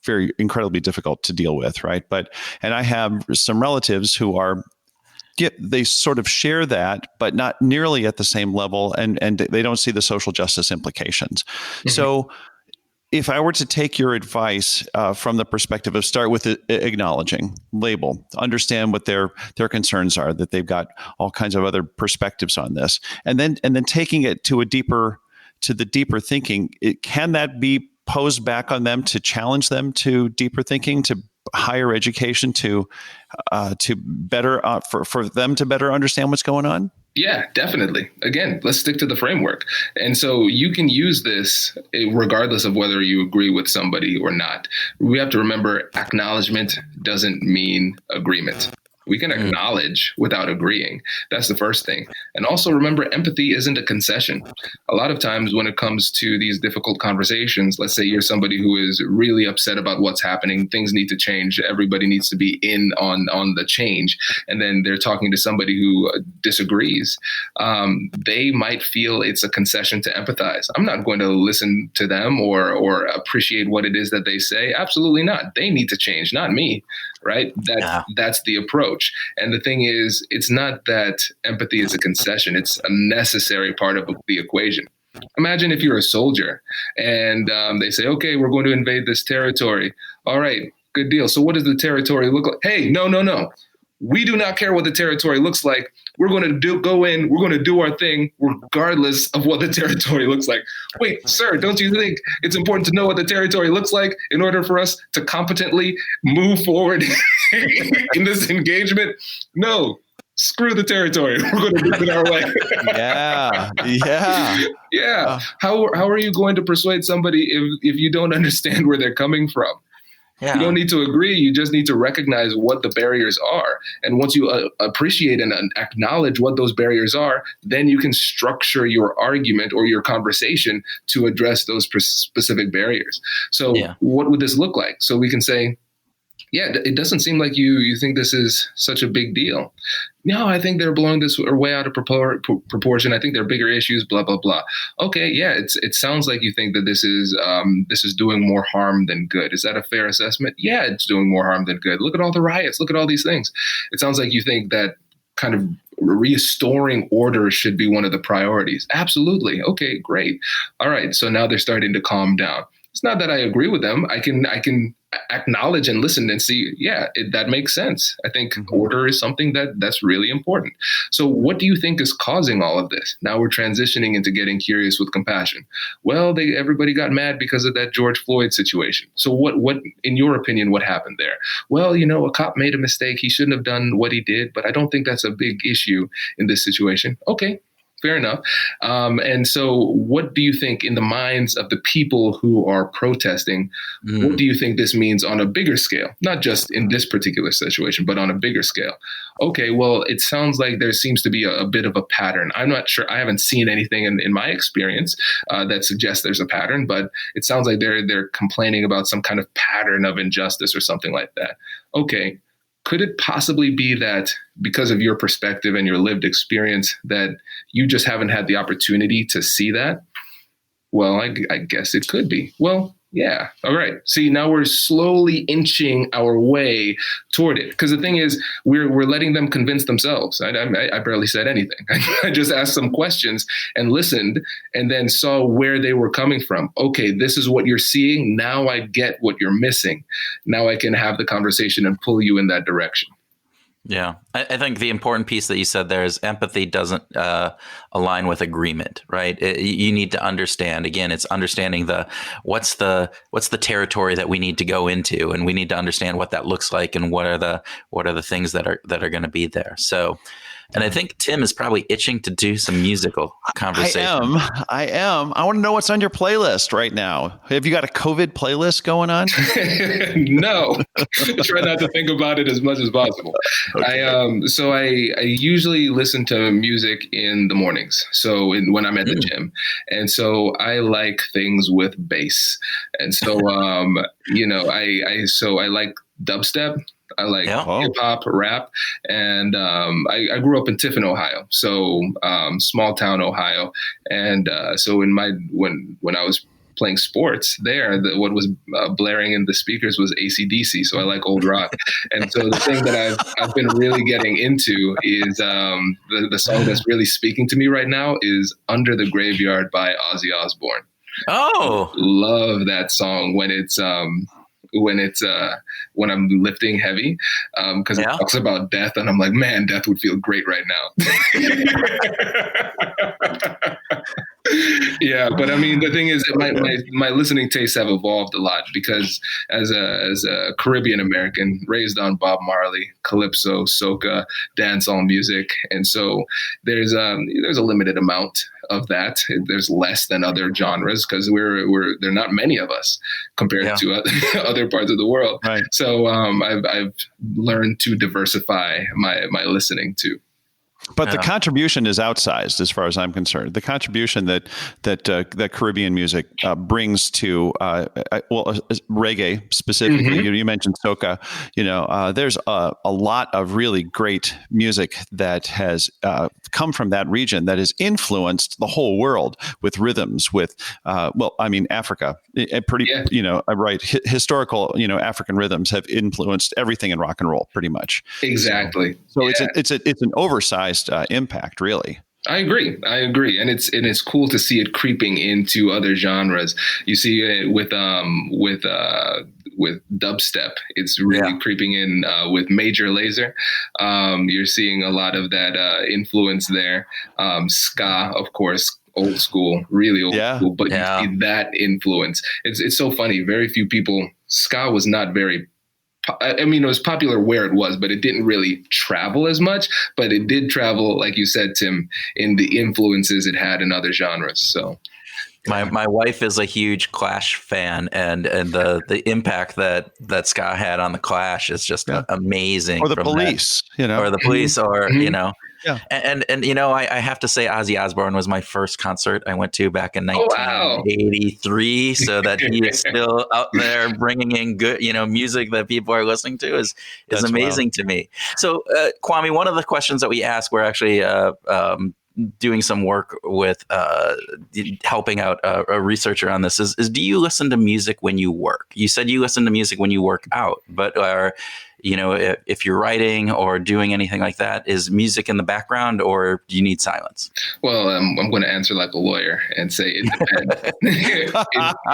very incredibly difficult to deal with, right? And I have some relatives who are. Yeah, they sort of share that, but not nearly at the same level, and they don't see the social justice implications. Mm-hmm. So if I were to take your advice from the perspective of start with acknowledging, label, understand what their concerns are, that they've got all kinds of other perspectives on this, and then taking it to the deeper thinking, can that be posed back on them to challenge them to deeper thinking, to higher education, to better for them to better understand what's going on?
Yeah, definitely. Again, let's stick to the framework. And so you can use this regardless of whether you agree with somebody or not. We have to remember acknowledgement doesn't mean agreement. We can acknowledge without agreeing. That's the first thing. And also remember, empathy isn't a concession. A lot of times when it comes to these difficult conversations, let's say you're somebody who is really upset about what's happening, things need to change, everybody needs to be in on the change, and then they're talking to somebody who disagrees, they might feel it's a concession to empathize. I'm not going to listen to them or appreciate what it is that they say. Absolutely not. They need to change, not me. Right? That's the approach. And the thing is, it's not that empathy is a concession. It's a necessary part of the equation. Imagine if you're a soldier and they say, okay, we're going to invade this territory. All right, good deal. So what does the territory look like? Hey, no. We do not care what the territory looks like. We're going to go in, we're going to do our thing regardless of what the territory looks like. Wait, sir, don't you think it's important to know what the territory looks like in order for us to competently move forward in this engagement? No, screw the territory. We're going to do it our way. Yeah. How are you going to persuade somebody if you don't understand where they're coming from? Yeah. You don't need to agree. You just need to recognize what the barriers are. And once you appreciate and acknowledge what those barriers are, then you can structure your argument or your conversation to address those specific barriers. So what would this look like? So we can say, yeah, it doesn't seem like you think this is such a big deal. No, I think they're blowing this way out of proportion. I think there are bigger issues, blah, blah, blah. Okay, yeah, it sounds like you think that this is doing more harm than good. Is that a fair assessment? Yeah, it's doing more harm than good. Look at all the riots. Look at all these things. It sounds like you think that kind of restoring order should be one of the priorities. Absolutely. Okay, great. All right, so now they're starting to calm down. It's not that I agree with them. I can acknowledge and listen and see, that makes sense. I think order is something that's really important. So what do you think is causing all of this? Now we're transitioning into getting curious with compassion. Well, everybody got mad because of that George Floyd situation. So what in your opinion, what happened there? Well, a cop made a mistake. He shouldn't have done what he did, but I don't think that's a big issue in this situation. Okay. Fair enough. And so what do you think in the minds of the people who are protesting, what do you think this means on a bigger scale? Not just in this particular situation, but on a bigger scale. Okay, well, it sounds like there seems to be a bit of a pattern. I'm not sure. I haven't seen anything in my experience that suggests there's a pattern, but it sounds like they're complaining about some kind of pattern of injustice or something like that. Okay. Could it possibly be that because of your perspective and your lived experience that you just haven't had the opportunity to see that? Well, I guess it could be. Well, yeah. All right. See, now we're slowly inching our way toward it. Because the thing is, we're letting them convince themselves. I barely said anything. I just asked some questions and listened and then saw where they were coming from. Okay, this is what you're seeing. Now I get what you're missing. Now I can have the conversation and pull you in that direction.
Yeah, I think the important piece that you said there is empathy doesn't align with agreement, right? You need to understand. Again, it's understanding what's the territory that we need to go into, and we need to understand what that looks like and what are the things that are going to be there. So, And I think Tim is probably itching to do some musical conversation.
I am. I want to know what's on your playlist right now. Have you got a COVID playlist going on?
No, try not to think about it as much as possible. Okay. I usually listen to music in the mornings. So when I'm at the gym, and so I like things with bass. And so, I like dubstep. I like hip hop, rap, and I grew up in Tiffin, Ohio, so small town Ohio, and so when I was playing sports there, what was blaring in the speakers was AC/DC. So I like old rock, and so the thing that I've been really getting into is the song that's really speaking to me right now is "Under the Graveyard" by Ozzy Osbourne.
Oh,
love that song when I'm lifting heavy, because it talks about death, and I'm like, man, death would feel great right now. Yeah, but I mean, the thing is, my listening tastes have evolved a lot because as a Caribbean American raised on Bob Marley, calypso, soca, dancehall music, and so there's a limited amount of that. There's less than other genres because there are not many of us compared to other parts of the world. Right. So I've learned to diversify my listening too.
But the contribution is outsized, as far as I'm concerned. The contribution that Caribbean music brings to reggae specifically. You mentioned soca. There's a lot of really great music that has come from that region that has influenced the whole world with rhythms. With Africa, historical African rhythms have influenced everything in rock and roll, pretty much.
Exactly.
So it's an oversized impact, really.
I agree, and it's cool to see it creeping into other genres. You see it with dubstep. It's really creeping in with Major Lazer. You're seeing a lot of that influence there. Ska, of course. Old school, really old school, but you see that influence. It's so funny. Very few people. Ska was not very. I mean, it was popular where it was, but it didn't really travel as much. But it did travel, like you said, Tim, in the influences it had in other genres. So,
my wife is a huge Clash fan, and the impact that ska had on the Clash is just amazing.
Or the Police,
or the Police, or Yeah. And I have to say Ozzy Osbourne was my first concert I went to back in 1983. So that he is still out there bringing in good, music that people are listening to is amazing to me. So Kwame, one of the questions that we ask, we're actually doing some work with helping out a researcher on this is do you listen to music when you work? You said you listen to music when you work out, but if you're writing or doing anything like that, is music in the background or do you need silence?
Well, I'm going to answer like a lawyer and say it depends.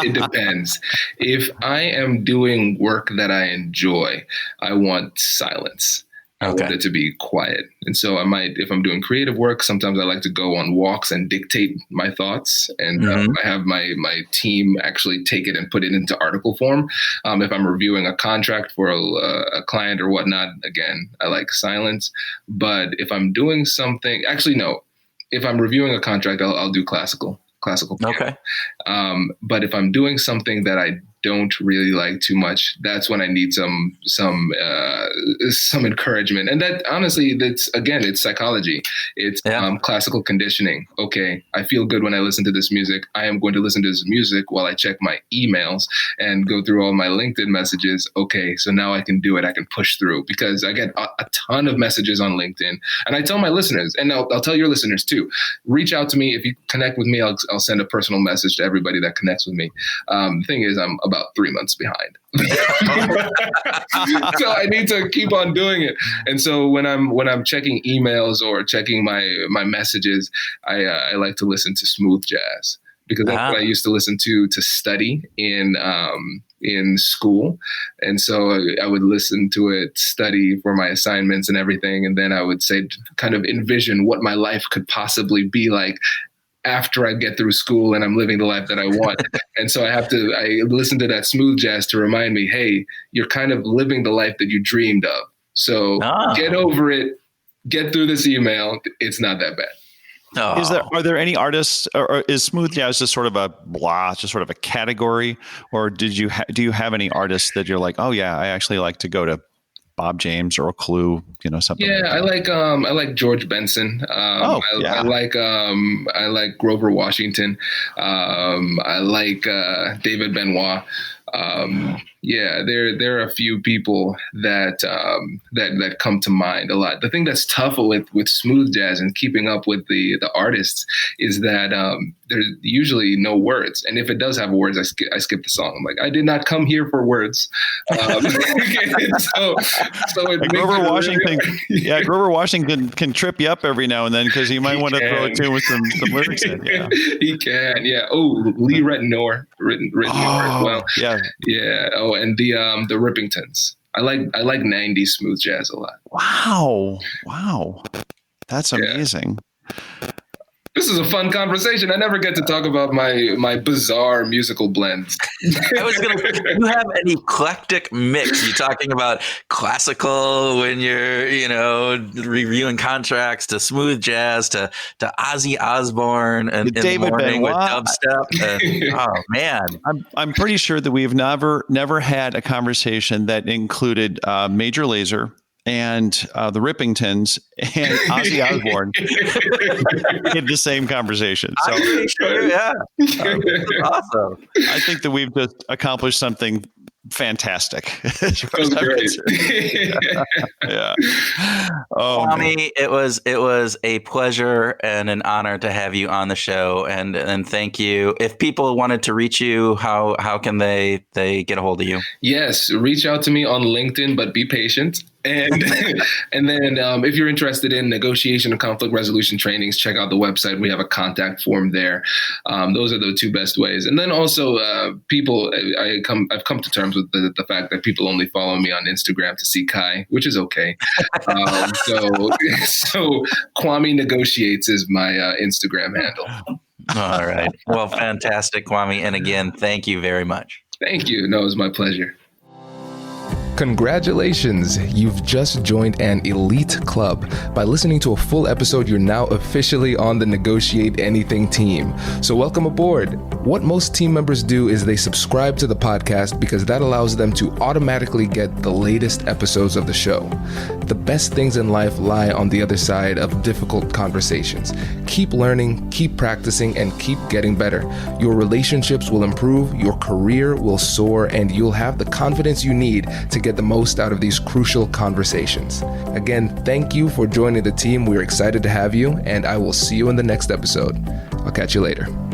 It depends. If I am doing work that I enjoy, I want silence. I want it to be quiet. And so if I'm doing creative work, sometimes I like to go on walks and dictate my thoughts. And I have my team actually take it and put it into article form. If I'm reviewing a contract for a client or whatnot, again, I like silence. But if I'm doing something, actually, no, if I'm reviewing a contract, I'll do classical piano.
Okay.
But if I'm doing something that I don't really like too much, that's when I need some encouragement. And that honestly, it's psychology. It's classical conditioning. Okay, I feel good when I listen to this music. I am going to listen to this music while I check my emails and go through all my LinkedIn messages. Okay, so now I can do it. I can push through because I get a ton of messages on LinkedIn. And I tell my listeners, and I'll tell your listeners too, reach out to me. If you connect with me, I'll send a personal message to everybody that connects with me. The thing is, I'm about 3 months behind. So I need to keep on doing it. And so when I'm checking emails or checking my messages, I like to listen to smooth jazz because that's what I used to listen to study in school. And so I would listen to it, study for my assignments and everything. And then I would say, kind of envision what my life could possibly be like after I get through school and I'm living the life that I want. And so I listen to that smooth jazz to remind me, hey, you're kind of living the life that you dreamed of. So get over it, get through this email. It's not that bad.
Oh.
Are there any artists, or is smooth jazz just sort of just sort of a category, or do you have any artists that you're like, oh yeah, I actually like to go to Bob James or a Clue, something?
Yeah,
like that.
I like George Benson. I like Grover Washington. I like David Benoit. There are a few people that come to mind a lot. The thing that's tough with smooth jazz and keeping up with the artists is that there's usually no words, and if it does have words, I skip the song. I'm like, I did not come here for words.
Grover Washington, Grover Washington can trip you up every now and then because he might want to throw a tune with some lyrics in. Yeah,
he can. Yeah. Oh, Lee Ritenour written as well.
Yeah.
Yeah. Oh, and the Rippingtons. I like 90s smooth jazz a lot.
Wow. That's amazing.
Yeah. This is a fun conversation. I never get to talk about my bizarre musical blends.
You have an eclectic mix. You're talking about classical when you're, reviewing contracts, to smooth jazz, to Ozzy Osbourne and
David
in the morning
Benoit.
with dubstep. Oh man,
I'm pretty sure that we have never had a conversation that included Major Lazer and the Rippingtons and Ozzy Osbourne in the same conversation. So,
yeah, awesome.
I think that we've just accomplished something fantastic.
That's great.
Yeah. Oh,
Kwame, it was a pleasure and an honor to have you on the show, and thank you. If people wanted to reach you, how can they get a hold of you?
Yes, reach out to me on LinkedIn, but be patient. And then if you're interested in negotiation and conflict resolution trainings, check out the website. We have a contact form there. Those are the two best ways. And then also people, I've come to terms with the fact that people only follow me on Instagram to see Kai, which is okay. So Kwame Negotiates is my Instagram handle.
All right. Well, fantastic, Kwame. And again, thank you very much.
Thank you. No, it was my pleasure.
Congratulations! You've just joined an elite club. By listening to a full episode, you're now officially on the Negotiate Anything team. So welcome aboard. What most team members do is they subscribe to the podcast because that allows them to automatically get the latest episodes of the show. The best things in life lie on the other side of difficult conversations. Keep learning, keep practicing, and keep getting better. Your relationships will improve, your career will soar, and you'll have the confidence you need to get the most out of these crucial conversations. Again, thank you for joining the team. We're excited to have you, and I will see you in the next episode. I'll catch you later.